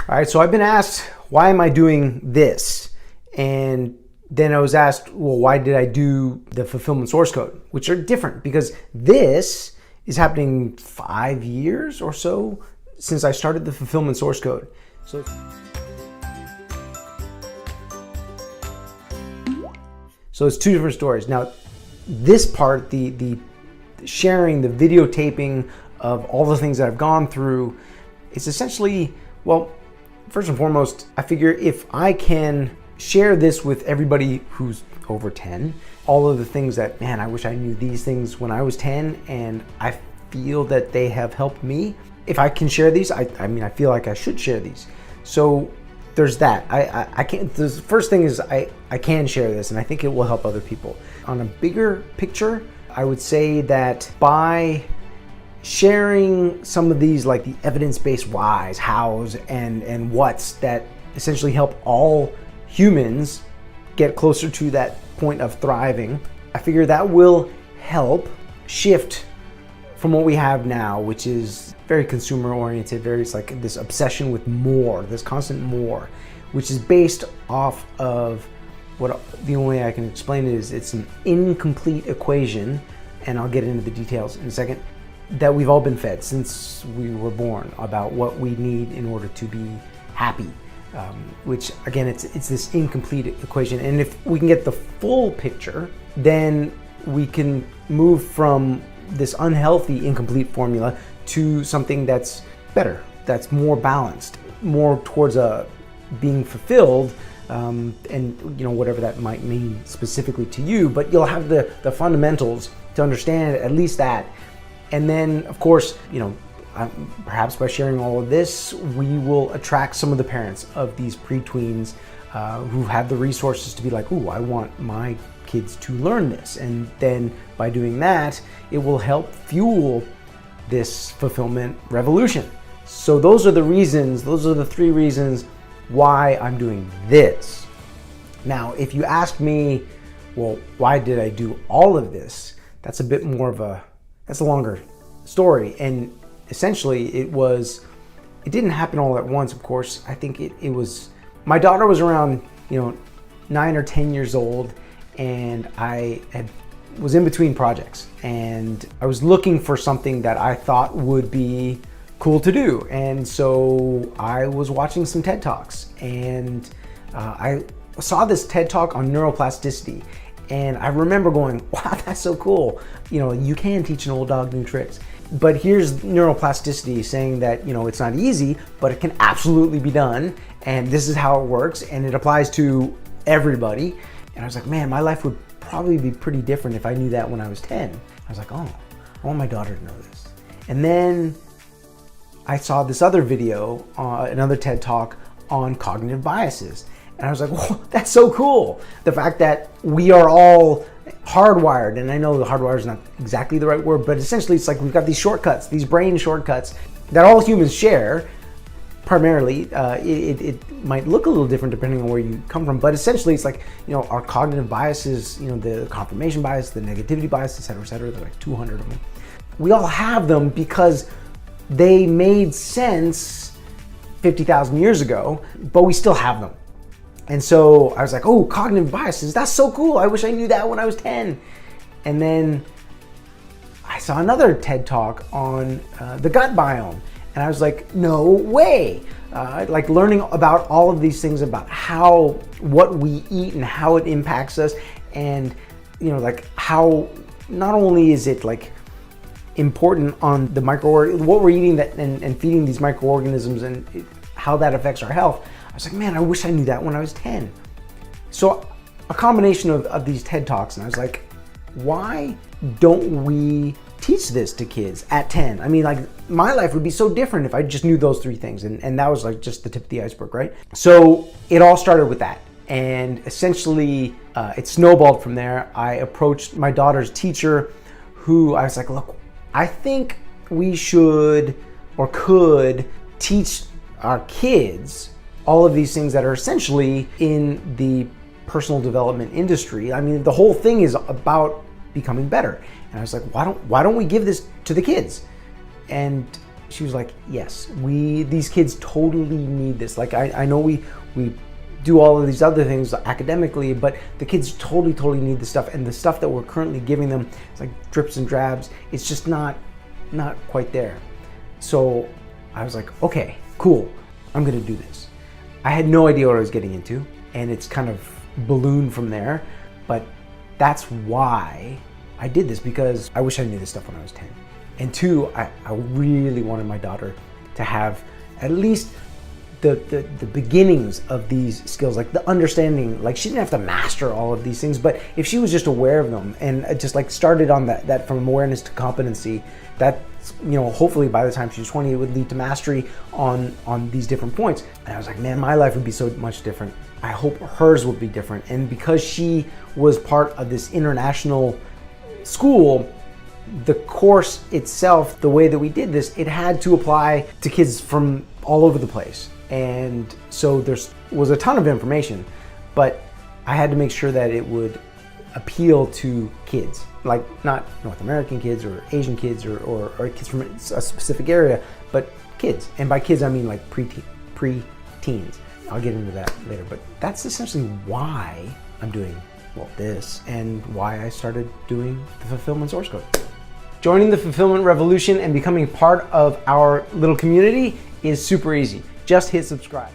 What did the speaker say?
All right, so I've been asked, why am I doing this? And then I was asked, well, why did I do the fulfillment source code? Which are different, because this is happening 5 years or so since I started the fulfillment source code. So it's two different stories. Now, this part, the sharing, the videotaping of all the things that I've gone through, it's essentially, well, first and foremost, I figure if I can share this with everybody who's over 10, all of the things that, man, I wish I knew these things when I was 10, and I feel that they have helped me. If I can share these, I feel like I should share these. So there's that. I can't, the first thing is I can share this, and I think it will help other people. On a bigger picture, I would say that by sharing some of these, like the evidence-based whys, hows, and whats that essentially help all humans get closer to that point of thriving, I figure that will help shift from what we have now, which is very consumer-oriented, it's like this obsession with more, this constant more, which is based off of what, the only way I can explain it is it's an incomplete equation, and I'll get into the details in a second, that we've all been fed since we were born about what we need in order to be happy. Which again, it's this incomplete equation. And if we can get the full picture, then we can move from this unhealthy incomplete formula to something that's better, that's more balanced, more towards being fulfilled, and whatever that might mean specifically to you, but you'll have the fundamentals to understand at least that. And then, of course, perhaps by sharing all of this, we will attract some of the parents of these pre-tweens who have the resources to be like, ooh, I want my kids to learn this. And then by doing that, it will help fuel this fulfillment revolution. So those are the reasons, those are the 3 reasons why I'm doing this. Now, if you ask me, well, why did I do all of this? That's a bit more of that's a longer story. And essentially it didn't happen all at once, of course. I think it was, my daughter was around, 9 or 10 years old, and I was in between projects, and I was looking for something that I thought would be cool to do. And so I was watching some TED Talks, and I saw this TED Talk on neuroplasticity. And I remember going, wow, that's so cool. You can teach an old dog new tricks. But here's neuroplasticity saying that, it's not easy, but it can absolutely be done. And this is how it works. And it applies to everybody. And I was like, man, my life would probably be pretty different if I knew that when I was 10. I was like, oh, I want my daughter to know this. And then I saw this other video, another TED Talk on cognitive biases. And I was like, whoa, that's so cool. The fact that we are all hardwired, and I know the hardwired is not exactly the right word, but essentially it's like we've got these shortcuts, these brain shortcuts that all humans share. Primarily, it might look a little different depending on where you come from, but essentially it's like, our cognitive biases, the confirmation bias, the negativity bias, et cetera, there are like 200 of them. We all have them because they made sense 50,000 years ago, but we still have them. And so I was like, oh, cognitive biases, that's so cool. I wish I knew that when I was 10. And then I saw another TED Talk on the gut biome. And I was like, no way. Like learning about all of these things about what we eat and how it impacts us. And, like how not only is it like important on the what we're eating and feeding these microorganisms and how that affects our health. I was like, man, I wish I knew that when I was 10. So a combination of these TED Talks, and I was like, why don't we teach this to kids at 10? I mean, like, my life would be so different if I just knew those 3 things. And that was like just the tip of the iceberg, right? So it all started with that. And essentially, it snowballed from there. I approached my daughter's teacher, who I was like, look, I think we should or could teach our kids all of these things that are essentially in the personal development industry. I mean, the whole thing is about becoming better. And I was like, why don't we give this to the kids? And she was like, yes, these kids totally need this. Like, I know we do all of these other things academically, but the kids totally need this stuff. And the stuff that we're currently giving them, it's like drips and drabs. It's just not quite there. So I was like, okay, cool. I'm gonna do this. I had no idea what I was getting into, and it's kind of ballooned from there. But that's why I did this, because I wish I knew this stuff when I was 10. And 2, I really wanted my daughter to have at least the beginnings of these skills, like the understanding. Like, she didn't have to master all of these things, but if she was just aware of them and just like started on that from awareness to competency, that, you know, hopefully by the time she's 20, it would lead to mastery on these different points. And I was like, man, my life would be so much different. I hope hers would be different. And because she was part of this international school, the course itself, the way that we did this, it had to apply to kids from all over the place. And so there was a ton of information, but I had to make sure that it would appeal to kids, like not North American kids or Asian kids or kids from a specific area, but kids. And by kids, I mean like pre-teens. I'll get into that later, but that's essentially why I'm doing, well, this, and why I started doing the Fulfillment Source Code. Joining the Fulfillment Revolution and becoming part of our little community is super easy. Just hit subscribe.